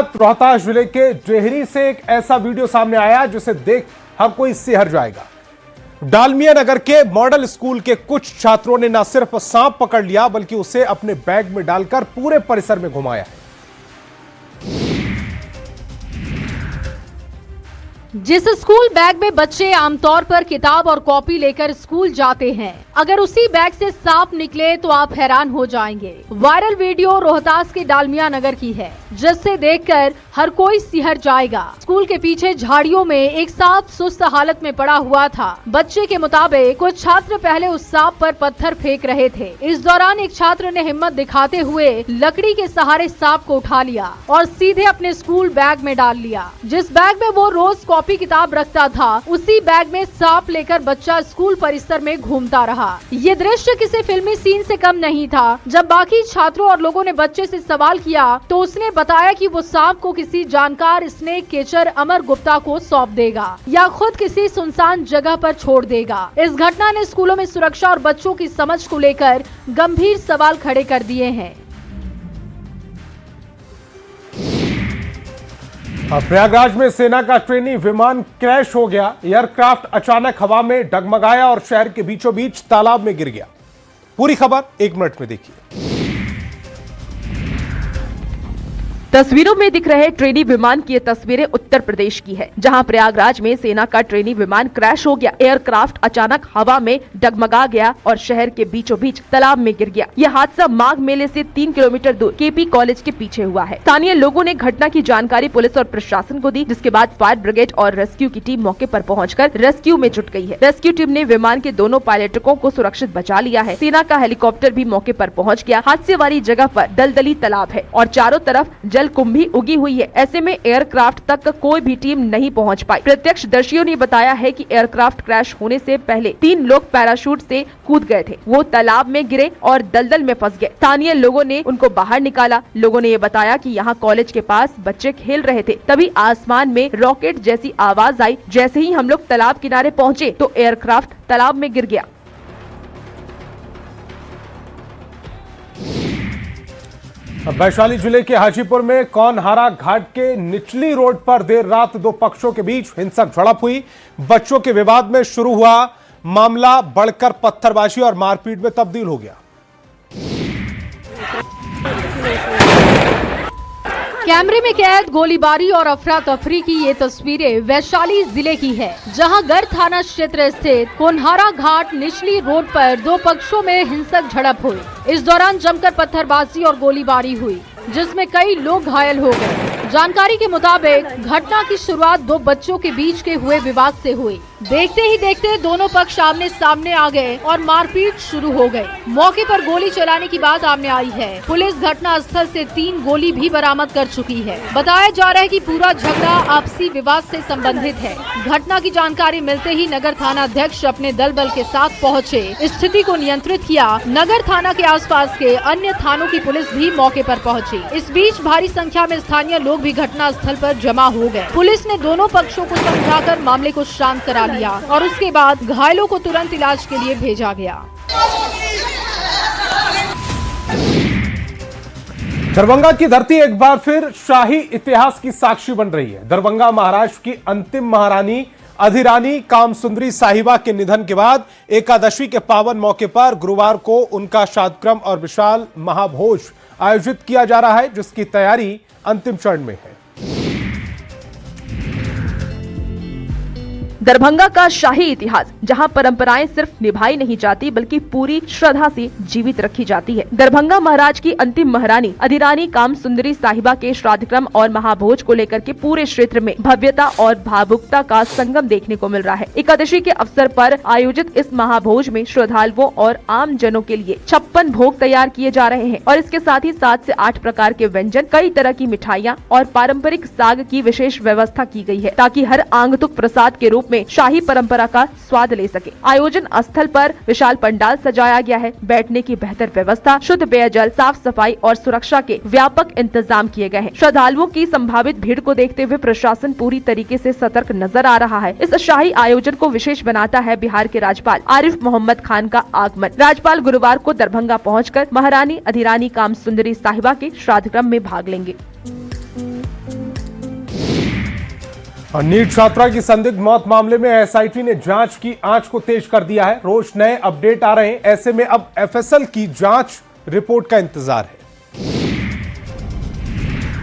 रात रोहतास जिले के डेहरी से एक ऐसा वीडियो सामने आया जिसे देख हर कोई सिहर जाएगा। डालमिया नगर के मॉडल स्कूल के कुछ छात्रों ने न सिर्फ सांप पकड़ लिया बल्कि उसे अपने बैग में डालकर पूरे परिसर में घुमाया। जिस स्कूल बैग में बच्चे आमतौर पर किताब और कॉपी लेकर स्कूल जाते हैं, अगर उसी बैग से सांप निकले तो आप हैरान हो जाएंगे। वायरल वीडियो रोहतास के डालमिया नगर की है, जिससे देखकर हर कोई सिहर जाएगा। स्कूल के पीछे झाड़ियों में एक सांप सुस्त हालत में पड़ा हुआ था। बच्चे के मुताबिक कुछ छात्र पहले उस सांप पर पत्थर फेंक रहे थे। इस दौरान एक छात्र ने हिम्मत दिखाते हुए लकड़ी के सहारे सांप को उठा लिया और सीधे अपने स्कूल बैग में डाल लिया। जिस बैग में वो रोज कॉपी किताब रखता था, उसी बैग में सांप लेकर बच्चा स्कूल परिसर में घूमता रहा। ये दृश्य किसी फिल्मी सीन से कम नहीं था। जब बाकी छात्रों और लोगों ने बच्चे से सवाल किया तो उसने बताया कि वो सांप को किसी जानकार स्नेक कैचर अमर गुप्ता को सौंप देगा या खुद किसी सुनसान जगह पर छोड़ देगा। इस घटना ने स्कूलों में सुरक्षा और बच्चों की समझ को लेकर गंभीर सवाल खड़े कर दिए हैं। प्रयागराज में सेना का ट्रेनी विमान क्रैश हो गया। एयरक्राफ्ट अचानक हवा में डगमगाया और शहर के बीचों बीच तालाब में गिर गया। पूरी खबर 1 मिनट में देखिए। तस्वीरों में दिख रहे ट्रेनी विमान की ये तस्वीरें उत्तर प्रदेश की है, जहां प्रयागराज में सेना का ट्रेनी विमान क्रैश हो गया। एयरक्राफ्ट अचानक हवा में डगमगा गया और शहर के बीचों बीच तालाब में गिर गया। यह हादसा माघ मेले से 3 किलोमीटर दूर केपी कॉलेज के पीछे हुआ है। स्थानीय लोगों ने घटना की जानकारी पुलिस और प्रशासन को दी, जिसके बाद फायर ब्रिगेड और रेस्क्यू की टीम मौके पर पहुंचकर रेस्क्यू में जुट गई है। रेस्क्यू टीम ने विमान के दोनों पायलटों को सुरक्षित बचा लिया है। सेना का हेलीकॉप्टर भी मौके पर पहुँच गया। हादसे वाली जगह पर दलदली तालाब है और चारों तरफ जलकुंभी उगी हुई है। ऐसे में एयरक्राफ्ट तक कोई भी टीम नहीं पहुंच पाई। प्रत्यक्षदर्शियों ने बताया है कि एयरक्राफ्ट क्रैश होने से पहले 3 लोग पैराशूट से कूद गए थे। वो तालाब में गिरे और दलदल में फंस गए। स्थानीय लोगों ने उनको बाहर निकाला। लोगों ने ये बताया कि यहाँ कॉलेज के पास बच्चे खेल रहे थे, तभी आसमान में रॉकेट जैसी आवाज आई। जैसे ही हम लोग तालाब किनारे पहुँचे तो एयरक्राफ्ट तालाब में गिर गया। वैशाली जिले के हाजीपुर में कौनहारा घाट के निचली रोड पर देर रात 2 पक्षों के बीच हिंसक झड़प हुई। बच्चों के विवाद में शुरू हुआ मामला बढ़कर पत्थरबाजी और मारपीट में तब्दील हो गया। कैमरे में कैद गोलीबारी और अफरा तफरी की ये तस्वीरें वैशाली जिले की है, जहां गर थाना क्षेत्र स्थित कोनहारा घाट निचली रोड पर 2 पक्षों में हिंसक झड़प हुई। इस दौरान जमकर पत्थरबाजी और गोलीबारी हुई, जिसमें कई लोग घायल हो गए। जानकारी के मुताबिक घटना की शुरुआत 2 बच्चों के बीच के हुए विवाद से हुई। देखते ही देखते दोनों पक्ष आमने सामने आ गए और मारपीट शुरू हो गई। मौके पर गोली चलाने की बात सामने आई है। पुलिस घटना स्थल से 3 गोली भी बरामद कर चुकी है। बताया जा रहा है कि पूरा झगड़ा आपसी विवाद से संबंधित है। घटना की जानकारी मिलते ही नगर थाना अध्यक्ष अपने दल बल के साथ पहुँचे, स्थिति को नियंत्रित किया। नगर थाना के आसपास के अन्य थानों की पुलिस भी मौके पर पहुँची। इस बीच भारी संख्या में स्थानीय लोग भी घटना स्थल पर जमा हो गए। पुलिस ने दोनों पक्षों को समझाकर मामले को शांत करा लिया और उसके बाद घायलों को तुरंत इलाज के लिए भेजा गया। दरभंगा की धरती एक बार फिर शाही इतिहास की साक्षी बन रही है। दरभंगा महाराष्ट्र की अंतिम महारानी अधिरानी कामसुंदरी साहिबा के निधन के बाद एकादशी के पावन मौके पर गुरुवार को उनका श्राद्धक्रम और विशाल महाभोज आयोजित किया जा रहा है, जिसकी तैयारी अंतिम चरण में है। दरभंगा का शाही इतिहास, जहां परंपराएं सिर्फ निभाई नहीं जाती बल्कि पूरी श्रद्धा से जीवित रखी जाती है। दरभंगा महाराज की अंतिम महारानी अधिरानी कामसुंदरी साहिबा के श्राद्धक्रम और महाभोज को लेकर के पूरे क्षेत्र में भव्यता और भावुकता का संगम देखने को मिल रहा है। एकादशी के अवसर पर आयोजित इस महाभोज में श्रद्धालुओं और आम जनों के लिए 56 भोग तैयार किए जा रहे हैं और इसके साथ ही 7 से 8 प्रकार के व्यंजन, कई तरह की मिठाइयाँ और पारंपरिक साग की विशेष व्यवस्था की गई है, ताकि हर आंगतुक प्रसाद के रूप में शाही परंपरा का स्वाद ले सके। आयोजन स्थल पर विशाल पंडाल सजाया गया है। बैठने की बेहतर व्यवस्था, शुद्ध पेयजल, साफ सफाई और सुरक्षा के व्यापक इंतजाम किए गए हैं। श्रद्धालुओं की संभावित भीड़ को देखते हुए प्रशासन पूरी तरीके से सतर्क नजर आ रहा है। इस शाही आयोजन को विशेष बनाता है बिहार के राज्यपाल आरिफ मोहम्मद खान का आगमन। राज्यपाल गुरुवार को दरभंगा पहुंचकर महारानी अधिरानी कामसुंदरी साहिबा के श्राद्धक्रम में भाग लेंगे। और नीट छात्रा की संदिग्ध मौत मामले में एसआईटी ने जांच की आंच को तेज कर दिया है। रोज नए अपडेट आ रहे हैं, ऐसे में अब एफएसएल की जांच रिपोर्ट का इंतजार है।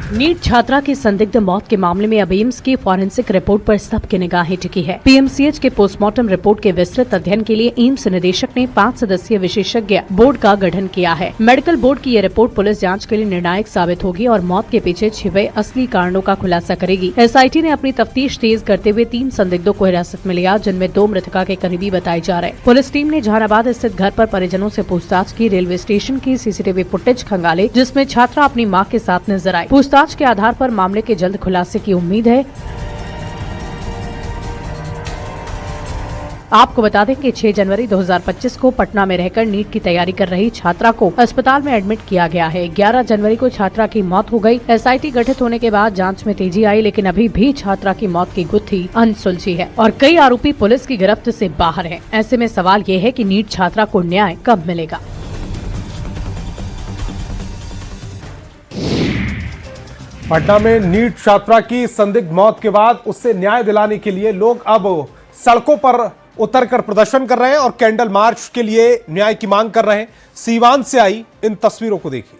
नीट छात्रा की संदिग्ध मौत के मामले में अब एम्स की फॉरेंसिक रिपोर्ट पर सबकी निगाहें टिकी है। पीएमसीएच के पोस्टमार्टम रिपोर्ट के विस्तृत अध्ययन के लिए एम्स निदेशक ने 5 सदस्यीय विशेषज्ञ बोर्ड का गठन किया है। मेडिकल बोर्ड की ये रिपोर्ट पुलिस जांच के लिए निर्णायक साबित होगी और मौत के पीछे छिपे असली कारणों का खुलासा करेगी। एसआईटी ने अपनी तफ्तीश तेज करते हुए 3 संदिग्धों को हिरासत में लिया, जिनमें 2 मृतका के करीबी बताए जा रहे। पुलिस टीम ने जहानाबाद स्थित घर पर परिजनों से पूछताछ की। रेलवे स्टेशन की सीसीटीवी फुटेज खंगाले, जिसमें छात्रा अपनी मां के साथ नजर आई। पूछताछ के आधार पर मामले के जल्द खुलासे की उम्मीद है। आपको बता दें कि 6 जनवरी 2025 को पटना में रहकर नीट की तैयारी कर रही छात्रा को अस्पताल में एडमिट किया गया है। 11 जनवरी को छात्रा की मौत हो गई। एसआईटी गठित होने के बाद जांच में तेजी आई, लेकिन अभी भी छात्रा की मौत की गुत्थी अनसुलझी है और कई आरोपी पुलिस की गिरफ्त से बाहर हैं। ऐसे में सवाल ये है कि नीट छात्रा को न्याय कब मिलेगा। पटना में नीट छात्रा की संदिग्ध मौत के बाद उससे न्याय दिलाने के लिए लोग अब सड़कों पर उतरकर प्रदर्शन कर रहे हैं और कैंडल मार्च के लिए न्याय की मांग कर रहे हैं। सीवान से आई इन तस्वीरों को देखिए।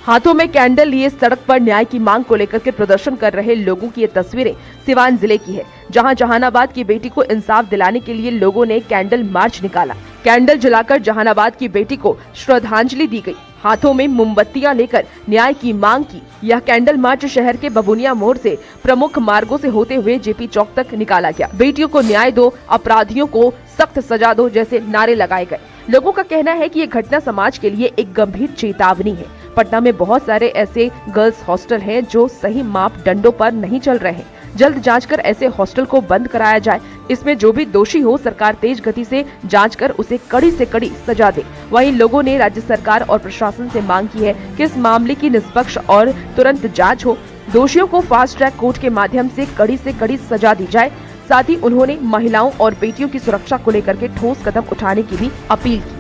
हाथों में कैंडल लिए सड़क पर न्याय की मांग को लेकर के प्रदर्शन कर रहे लोगों की ये तस्वीरें सिवान जिले की है, जहां जहानाबाद की बेटी को इंसाफ दिलाने के लिए लोगों ने कैंडल मार्च निकाला। कैंडल जलाकर जहानाबाद की बेटी को श्रद्धांजलि दी गई। हाथों में मोमबत्तियां लेकर न्याय की मांग की। यह कैंडल मार्च शहर के बबुनिया मोड़ से प्रमुख मार्गों से होते हुए जेपी चौक तक निकाला गया। बेटियों को न्याय दो, अपराधियों को सख्त सजा दो जैसे नारे लगाए गए। लोगों का कहना है कि ये घटना समाज के लिए एक गंभीर चेतावनी है। पटना में बहुत सारे ऐसे गर्ल्स हॉस्टल हैं जो सही मापदंडों पर नहीं चल रहे हैं। जल्द जांच कर ऐसे हॉस्टल को बंद कराया जाए। इसमें जो भी दोषी हो सरकार तेज गति से जांच कर उसे कड़ी से कड़ी सजा दे। वहीं लोगों ने राज्य सरकार और प्रशासन से मांग की है कि इस मामले की निष्पक्ष और तुरंत जांच हो। दोषियों को फास्ट ट्रैक कोर्ट के माध्यम से कड़ी सजा दी जाए। साथ ही उन्होंने महिलाओं और बेटियों की सुरक्षा को लेकर के ठोस कदम उठाने की भी अपील की।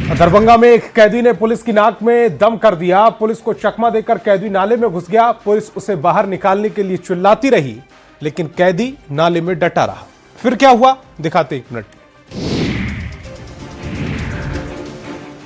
दरभंगा में एक कैदी ने पुलिस की नाक में दम कर दिया। पुलिस को चकमा देकर कैदी नाले में घुस गया। पुलिस उसे बाहर निकालने के लिए चिल्लाती रही, लेकिन कैदी नाले में डटा रहा। फिर क्या हुआ, दिखाते 1 मिनट।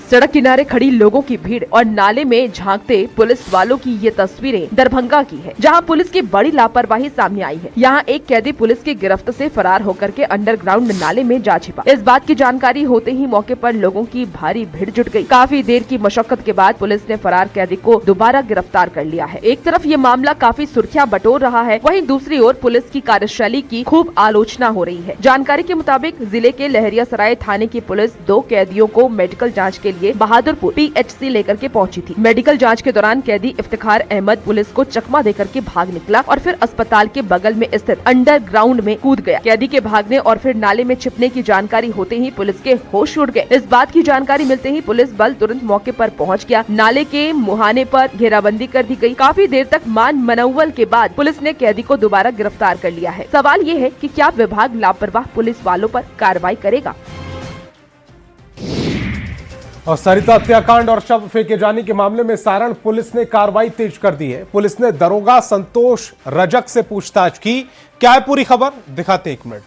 सड़क किनारे खड़ी लोगों की भीड़ और नाले में झांकते पुलिस वालों की ये तस्वीरें दरभंगा की है, जहां पुलिस की बड़ी लापरवाही सामने आई है। यहां एक कैदी पुलिस की गिरफ्त से फरार होकर के अंडरग्राउंड नाले में जा छिपा। इस बात की जानकारी होते ही मौके पर लोगों की भारी भीड़ जुट गई। काफी देर की मशक्कत के बाद पुलिस ने फरार कैदी को दोबारा गिरफ्तार कर लिया है। एक तरफ ये मामला काफी सुर्खियां बटोर रहा है, वहीं दूसरी ओर पुलिस की कार्यशैली की खूब आलोचना हो रही है। जानकारी के मुताबिक जिले के लहरियासराय थाने की पुलिस 2 कैदियों को मेडिकल जाँच के बहादुरपुर पीएचसी लेकर के पहुंची थी। मेडिकल जांच के दौरान कैदी इफ्तिखार अहमद पुलिस को चकमा देकर के भाग निकला और फिर अस्पताल के बगल में स्थित अंडरग्राउंड में कूद गया। कैदी के भागने और फिर नाले में छिपने की जानकारी होते ही पुलिस के होश उड़ गए। इस बात की जानकारी मिलते ही पुलिस बल तुरंत मौके पर पहुंच गया। नाले के मुहाने पर घेराबंदी कर दी गई। काफी देर तक मान मनौवल के बाद पुलिस ने कैदी को दोबारा गिरफ्तार कर लिया है। सवाल ये है कि क्या विभाग लापरवाह पुलिस वालों पर कार्रवाई करेगा। और सरिता हत्याकांड और शव फेंके जाने के मामले में सारण पुलिस ने कार्रवाई तेज कर दी है। पुलिस ने दरोगा संतोष रजक से पूछताछ की। क्या है पूरी खबर, दिखाते 1 मिनट।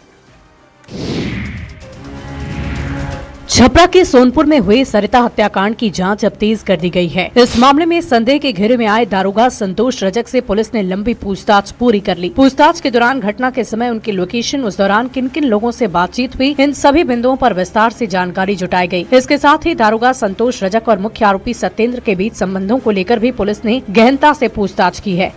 छपरा के सोनपुर में हुए सरिता हत्याकांड की जांच अब तेज कर दी गई है। इस मामले में संदेह के घेरे में आए दारोगा संतोष रजक से पुलिस ने लंबी पूछताछ पूरी कर ली। पूछताछ के दौरान घटना के समय उनकी लोकेशन, उस दौरान किन किन लोगों से बातचीत हुई, इन सभी बिंदुओं पर विस्तार से जानकारी जुटाई गई। इसके साथ ही दारोगा संतोष रजक और मुख्य आरोपी सत्येंद्र के बीच संबंधों को लेकर भी पुलिस ने गहनता से पूछताछ की है।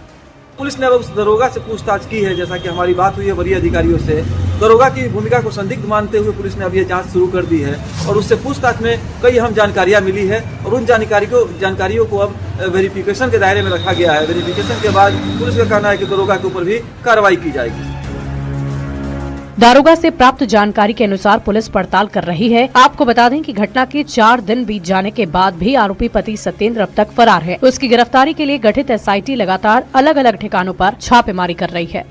पुलिस ने अब उस दरोगा से पूछताछ की है। जैसा कि हमारी बात हुई है वरीय अधिकारियों से, दरोगा की भूमिका को संदिग्ध मानते हुए पुलिस ने अब ये जांच शुरू कर दी है और उससे पूछताछ में कई अहम जानकारियां मिली है और उन जानकारियों को अब वेरिफिकेशन के दायरे में रखा गया है। वेरिफिकेशन के बाद पुलिस का कहना है कि दरोगा के ऊपर भी कार्रवाई की जाएगी। दारोगा से प्राप्त जानकारी के अनुसार पुलिस पड़ताल कर रही है। आपको बता दें कि घटना के 4 दिन बीत जाने के बाद भी आरोपी पति सत्येंद्र अब तक फरार है। उसकी गिरफ्तारी के लिए गठित एसआईटी लगातार अलग अलग ठिकानों पर छापेमारी कर रही है।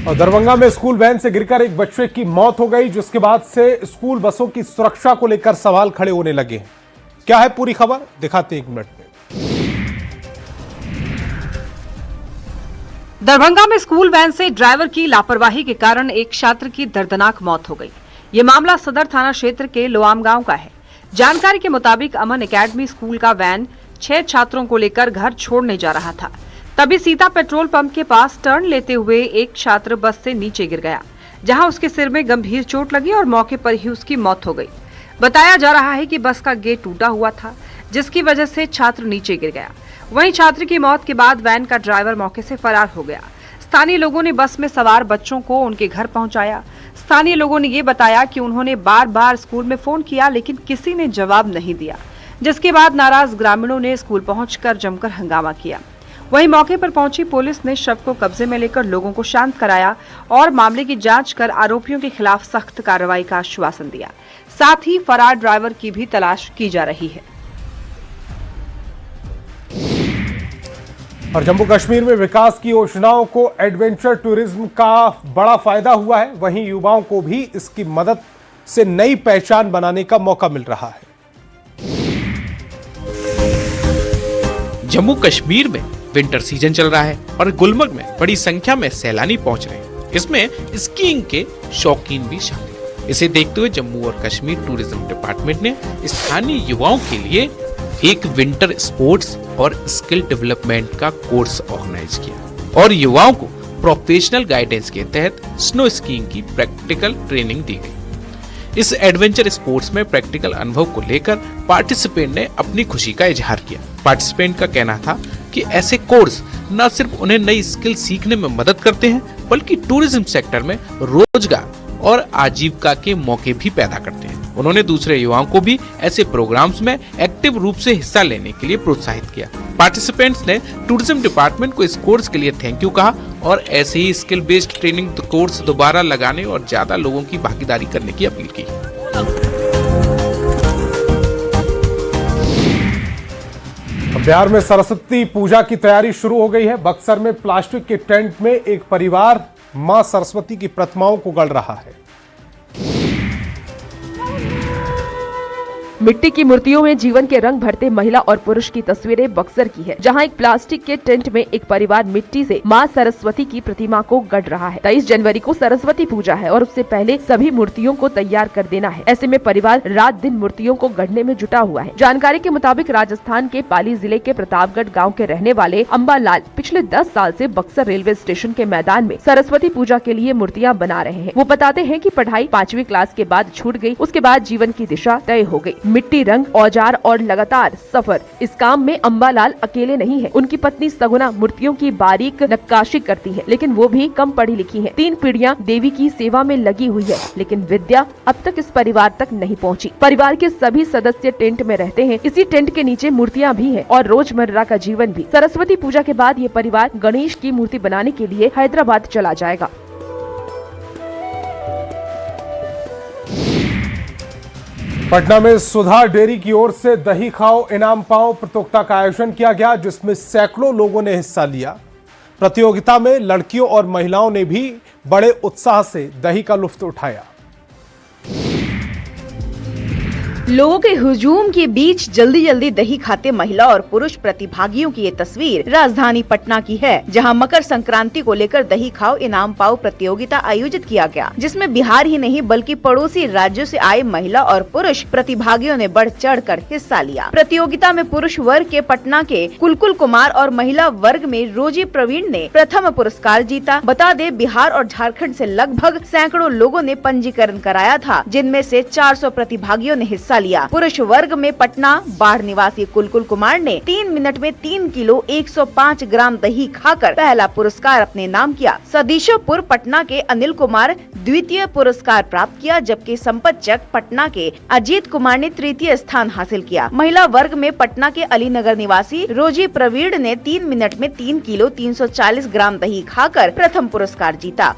और दरभंगा में स्कूल वैन से गिरकर एक बच्चे की मौत हो गई, जिसके बाद से स्कूल बसों की सुरक्षा को लेकर सवाल खड़े होने लगे हैं। क्या है पूरी खबर, दिखाते हैं 1 मिनट में। दरभंगा में स्कूल वैन से ड्राइवर की लापरवाही के कारण एक छात्र की दर्दनाक मौत हो गई। ये मामला सदर थाना क्षेत्र के लोआम गांव का है। जानकारी के मुताबिक अमन एकेडमी स्कूल का वैन 6 छात्रों को लेकर घर छोड़ने जा रहा था। तभी सीता पेट्रोल पंप के पास टर्न लेते हुए एक छात्र बस से नीचे गिर गया, जहां उसके सिर में गंभीर चोट लगी और मौके पर ही उसकी मौत हो गई। बताया जा रहा है कि बस का गेट टूटा हुआ था, जिसकी वजह से छात्र नीचे गिर गया। वहीं छात्र की मौत के बाद वैन का ड्राइवर मौके से फरार हो गया। स्थानीय लोगों ने बस में सवार बच्चों को उनके घर पहुंचाया। स्थानीय लोगों ने ये बताया कि उन्होंने बार बार स्कूल में फोन किया, लेकिन किसी ने जवाब नहीं दिया, जिसके बाद नाराज ग्रामीणों ने स्कूल पहुंचकर जमकर हंगामा किया। वहीं मौके पर पहुंची पुलिस ने शव को कब्जे में लेकर लोगों को शांत कराया और मामले की जांच कर आरोपियों के खिलाफ सख्त कार्रवाई का आश्वासन दिया। साथ ही फरार ड्राइवर की भी तलाश की जा रही है। और जम्मू कश्मीर में विकास की योजनाओं को एडवेंचर टूरिज्म का बड़ा फायदा हुआ है। वहीं युवाओं को भी इसकी मदद से नई पहचान बनाने का मौका मिल रहा है। जम्मू कश्मीर में विंटर सीजन चल रहा है और गुलमर्ग में बड़ी संख्या में सैलानी पहुंच रहे हैं। इसमें स्कीइंग के शौकीन भी शामिल हैं। इसे देखते हुए जम्मू और कश्मीर टूरिज्म डिपार्टमेंट ने स्थानीय युवाओं के लिए एक विंटर स्पोर्ट्स और स्किल डेवलपमेंट का कोर्स ऑर्गेनाइज किया और युवाओं को प्रोफेशनल गाइडेंस के तहत स्नो स्कीइंग की प्रैक्टिकल ट्रेनिंग दी गई। इस एडवेंचर स्पोर्ट्स में प्रैक्टिकल अनुभव को लेकर पार्टिसिपेंट ने अपनी खुशी का इजहार किया। पार्टिसिपेंट का कहना था कि ऐसे कोर्स न सिर्फ उन्हें नई स्किल सीखने में मदद करते हैं, बल्कि टूरिज्म सेक्टर में रोजगार और आजीविका के मौके भी पैदा करते हैं। उन्होंने दूसरे युवाओं को भी ऐसे प्रोग्राम्स में एक्टिव रूप से हिस्सा लेने के लिए प्रोत्साहित किया। पार्टिसिपेंट्स ने टूरिज्म डिपार्टमेंट को इस कोर्स के लिए थैंक यू कहा और ऐसे ही स्किल बेस्ड ट्रेनिंग कोर्स दोबारा लगाने और ज्यादा लोगों की भागीदारी करने की अपील की। बिहार में सरस्वती पूजा की तैयारी शुरू हो गई है। बक्सर में प्लास्टिक के टेंट में एक परिवार मां सरस्वती की प्रतिमाओं को गढ़ रहा है। मिट्टी की मूर्तियों में जीवन के रंग भरते महिला और पुरुष की तस्वीरें बक्सर की है, जहां एक प्लास्टिक के टेंट में एक परिवार मिट्टी से मां सरस्वती की प्रतिमा को गढ़ रहा है। 23 जनवरी को सरस्वती पूजा है और उससे पहले सभी मूर्तियों को तैयार कर देना है। ऐसे में परिवार रात दिन मूर्तियों को गढ़ने में जुटा हुआ है। जानकारी के मुताबिक राजस्थान के पाली जिले के प्रतापगढ़ गाँव के रहने वाले अंबालाल पिछले 10 साल से बक्सर रेलवे स्टेशन के मैदान में सरस्वती पूजा के लिए मूर्तियाँ बना रहे हैं। वो बताते हैं कि पढ़ाई 5वीं क्लास के बाद छूट गई, उसके बाद जीवन की दिशा तय हो गई। मिट्टी, रंग, औजार और लगातार सफर, इस काम में अंबालाल अकेले नहीं है। उनकी पत्नी सगुना मूर्तियों की बारीक नक्काशी करती है, लेकिन वो भी कम पढ़ी लिखी है। 3 पीढ़ियां देवी की सेवा में लगी हुई है, लेकिन विद्या अब तक इस परिवार तक नहीं पहुंची। परिवार के सभी सदस्य टेंट में रहते हैं। इसी टेंट के नीचे मूर्तियां भी हैं और रोजमर्रा का जीवन भी। सरस्वती पूजा के बाद ये परिवार गणेश की मूर्ति बनाने के लिए हैदराबाद चला जाएगा। पटना में सुधा डेयरी की ओर से दही खाओ इनाम पाओ प्रतियोगिता का आयोजन किया गया, जिसमें सैकड़ों लोगों ने हिस्सा लिया। प्रतियोगिता में लड़कियों और महिलाओं ने भी बड़े उत्साह से दही का लुत्फ उठाया। लोगों के हुजूम के बीच जल्दी जल्दी दही खाते महिला और पुरुष प्रतिभागियों की ये तस्वीर राजधानी पटना की है, जहां मकर संक्रांति को लेकर दही खाओ इनाम पाओ प्रतियोगिता आयोजित किया गया, जिसमें बिहार ही नहीं बल्कि पड़ोसी राज्यों से आए महिला और पुरुष प्रतिभागियों ने बढ़ चढ़कर हिस्सा लिया। प्रतियोगिता में पुरुष वर्ग के पटना के कुलकुल कुमार और महिला वर्ग में रोजी प्रवीण ने प्रथम पुरस्कार जीता। बता दे, बिहार और झारखंड से लगभग सैकड़ों लोगों ने पंजीकरण कराया था, जिनमें से 400 प्रतिभागियों ने हिस्सा लिया। पुरुष वर्ग में पटना बाढ़ निवासी कुलकुल कुमार ने 3 मिनट में 3 किलो 105 ग्राम दही खाकर पहला पुरस्कार अपने नाम किया। सदीशोपुर पटना के अनिल कुमार द्वितीय पुरस्कार प्राप्त किया, जबकि संपतचक पटना के अजीत कुमार ने तृतीय स्थान हासिल किया। महिला वर्ग में पटना के अलीनगर निवासी रोजी प्रवीण ने 3 मिनट में 3 किलो 340 ग्राम दही खाकर प्रथम पुरस्कार जीता।